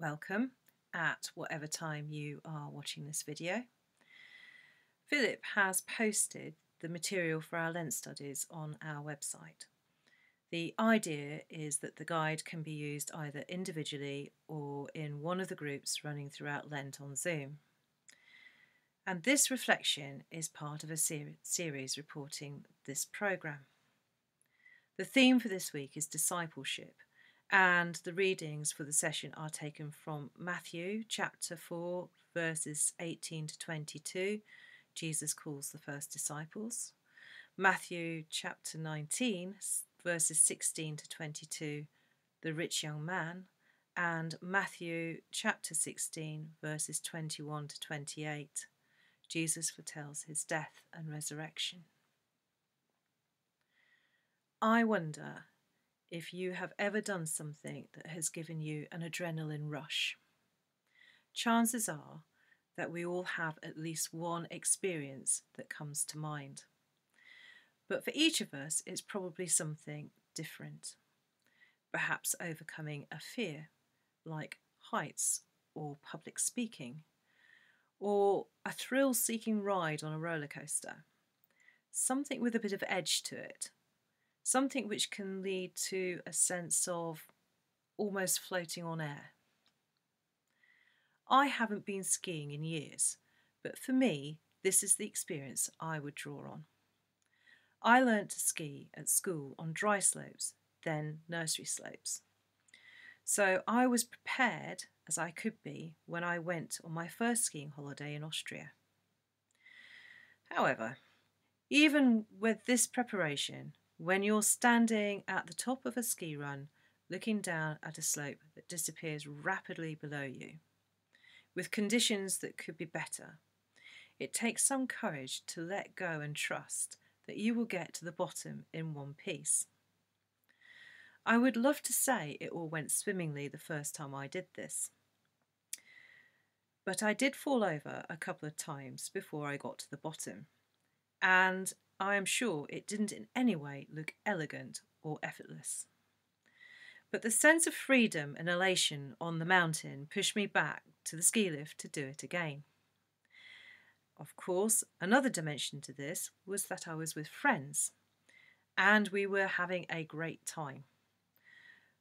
welcome at whatever time you are watching this video. Philip has posted the material for our Lent studies on our website. The idea is that the guide can be used either individually or in one of the groups running throughout Lent on Zoom. And this reflection is part of a series reporting this programme. The theme for this week is discipleship, and the readings for the session are taken from Matthew chapter 4 verses 18 to 22, Jesus calls the first disciples, Matthew chapter 19 verses 16 to 22, the rich young man, and Matthew chapter 16 verses 21 to 28, Jesus foretells his death and resurrection. I wonder if you have ever done something that has given you an adrenaline rush. Chances are that we all have at least one experience that comes to mind. But for each of us, it's probably something different. Perhaps overcoming a fear, like heights or public speaking, or a thrill-seeking ride on a roller coaster. Something with a bit of edge to it. Something which can lead to a sense of almost floating on air. I haven't been skiing in years, but for me, this is the experience I would draw on. I learnt to ski at school on dry slopes, then nursery slopes. So I was prepared as I could be when I went on my first skiing holiday in Austria. However, even with this preparation, when you're standing at the top of a ski run, looking down at a slope that disappears rapidly below you, with conditions that could be better, it takes some courage to let go and trust that you will get to the bottom in one piece. I would love to say it all went swimmingly the first time I did this. But I did fall over a couple of times before I got to the bottom, and I am sure it didn't in any way look elegant or effortless. But the sense of freedom and elation on the mountain pushed me back to the ski lift to do it again. Of course, another dimension to this was that I was with friends, and we were having a great time.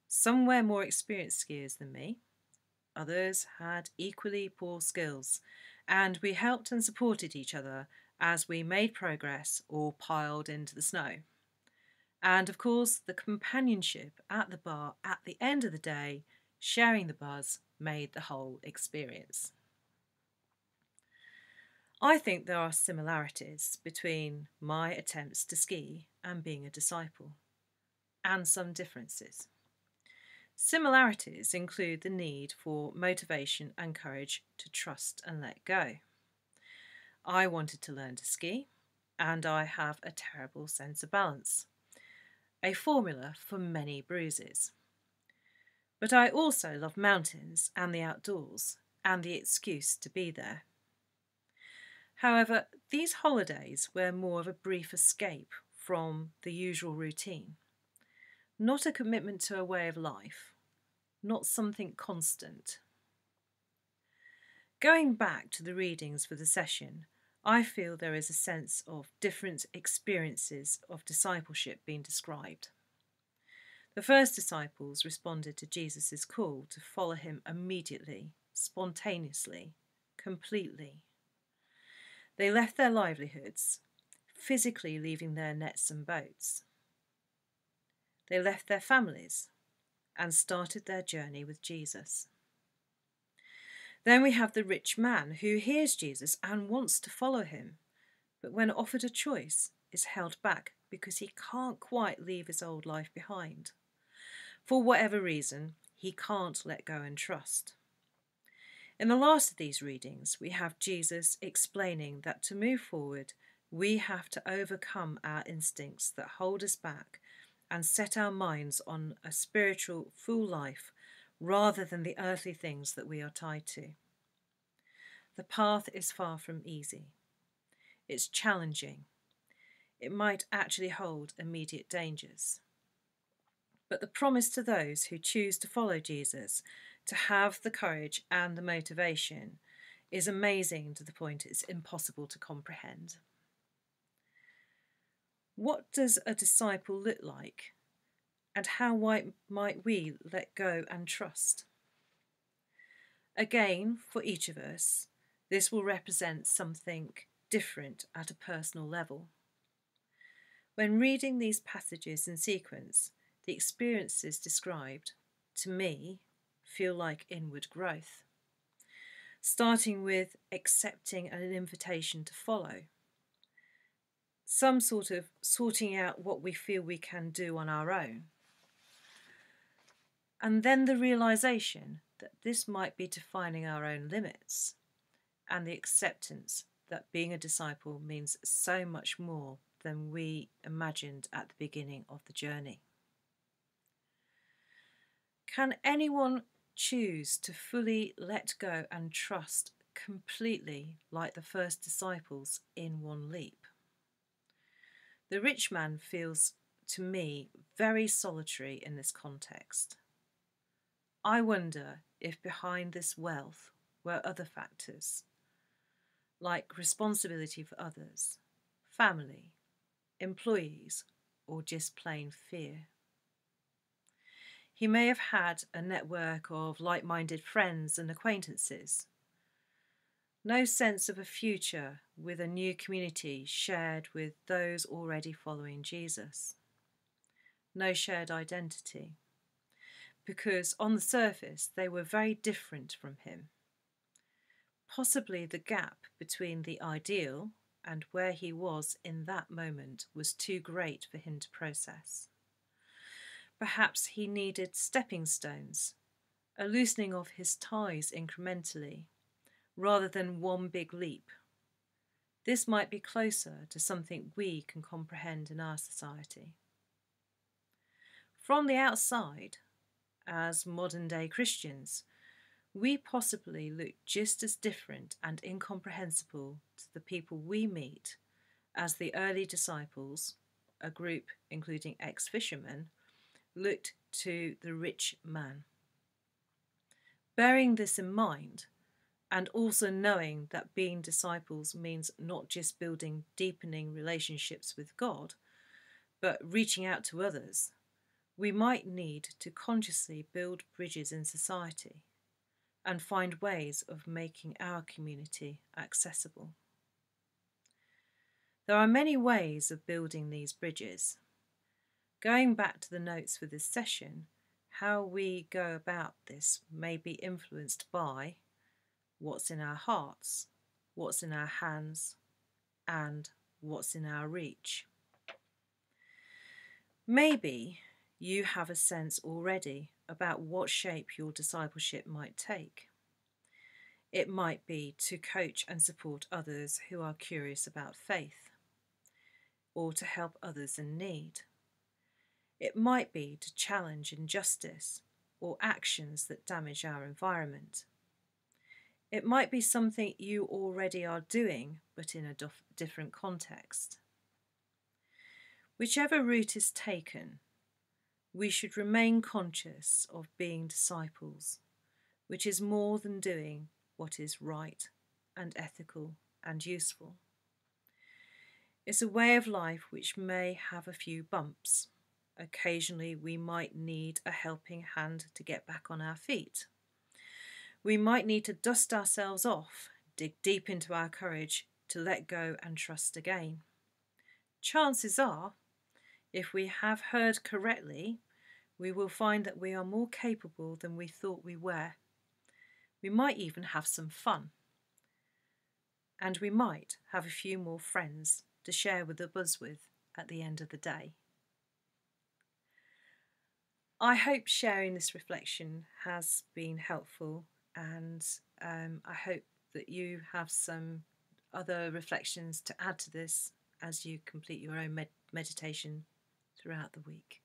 Some were more experienced skiers than me, others had equally poor skills, and we helped and supported each other as we made progress or piled into the snow. And of course, the companionship at the bar at the end of the day, sharing the buzz, made the whole experience. I think there are similarities between my attempts to ski and being a disciple, and some differences. Similarities include the need for motivation and courage to trust and let go. I wanted to learn to ski, and I have a terrible sense of balance, a formula for many bruises. But I also love mountains and the outdoors, and the excuse to be there. However, these holidays were more of a brief escape from the usual routine, not a commitment to a way of life, not something constant. Going back to the readings for the session, I feel there is a sense of different experiences of discipleship being described. The first disciples responded to Jesus' call to follow him immediately, spontaneously, completely. They left their livelihoods, physically leaving their nets and boats. They left their families and started their journey with Jesus. Then we have the rich man who hears Jesus and wants to follow him, but when offered a choice, is held back because he can't quite leave his old life behind. For whatever reason, he can't let go and trust. In the last of these readings, we have Jesus explaining that to move forward, we have to overcome our instincts that hold us back and set our minds on a spiritual, full life rather than the earthly things that we are tied to. The path is far from easy. It's challenging. It might actually hold immediate dangers. But the promise to those who choose to follow Jesus to have the courage and the motivation is amazing to the point it's impossible to comprehend. What does a disciple look like, and how might we let go and trust? Again, for each of us, this will represent something different at a personal level. When reading these passages in sequence, the experiences described, to me, feel like inward growth, starting with accepting an invitation to follow, some sort of sorting out what we feel we can do on our own, and then the realization that this might be defining our own limits, and the acceptance that being a disciple means so much more than we imagined at the beginning of the journey. Can anyone choose to fully let go and trust completely like the first disciples in one leap? The rich man feels, to me, very solitary in this context. I wonder if behind this wealth were other factors, like responsibility for others, family, employees, or just plain fear. He may have had a network of like-minded friends and acquaintances. No sense of a future with a new community shared with those already following Jesus. No shared identity, because on the surface they were very different from him. Possibly the gap between the ideal and where he was in that moment was too great for him to process. Perhaps he needed stepping stones, a loosening of his ties incrementally, rather than one big leap. This might be closer to something we can comprehend in our society. From the outside, as modern-day Christians, we possibly look just as different and incomprehensible to the people we meet as the early disciples, a group including ex-fishermen, looked to the rich man. Bearing this in mind, and also knowing that being disciples means not just building deepening relationships with God, but reaching out to others, we might need to consciously build bridges in society and find ways of making our community accessible. There are many ways of building these bridges. Going back to the notes for this session, how we go about this may be influenced by what's in our hearts, what's in our hands, and what's in our reach. Maybe you have a sense already about what shape your discipleship might take. It might be to coach and support others who are curious about faith, or to help others in need. It might be to challenge injustice or actions that damage our environment. It might be something you already are doing, but in a different context. Whichever route is taken, we should remain conscious of being disciples, which is more than doing what is right and ethical and useful. It's a way of life which may have a few bumps. Occasionally we might need a helping hand to get back on our feet. We might need to dust ourselves off, dig deep into our courage to let go and trust again. Chances are, if we have heard correctly, we will find that we are more capable than we thought we were. We might even have some fun. And we might have a few more friends to share the buzz with at the end of the day. I hope sharing this reflection has been helpful, and I hope that you have some other reflections to add to this as you complete your own meditation throughout the week.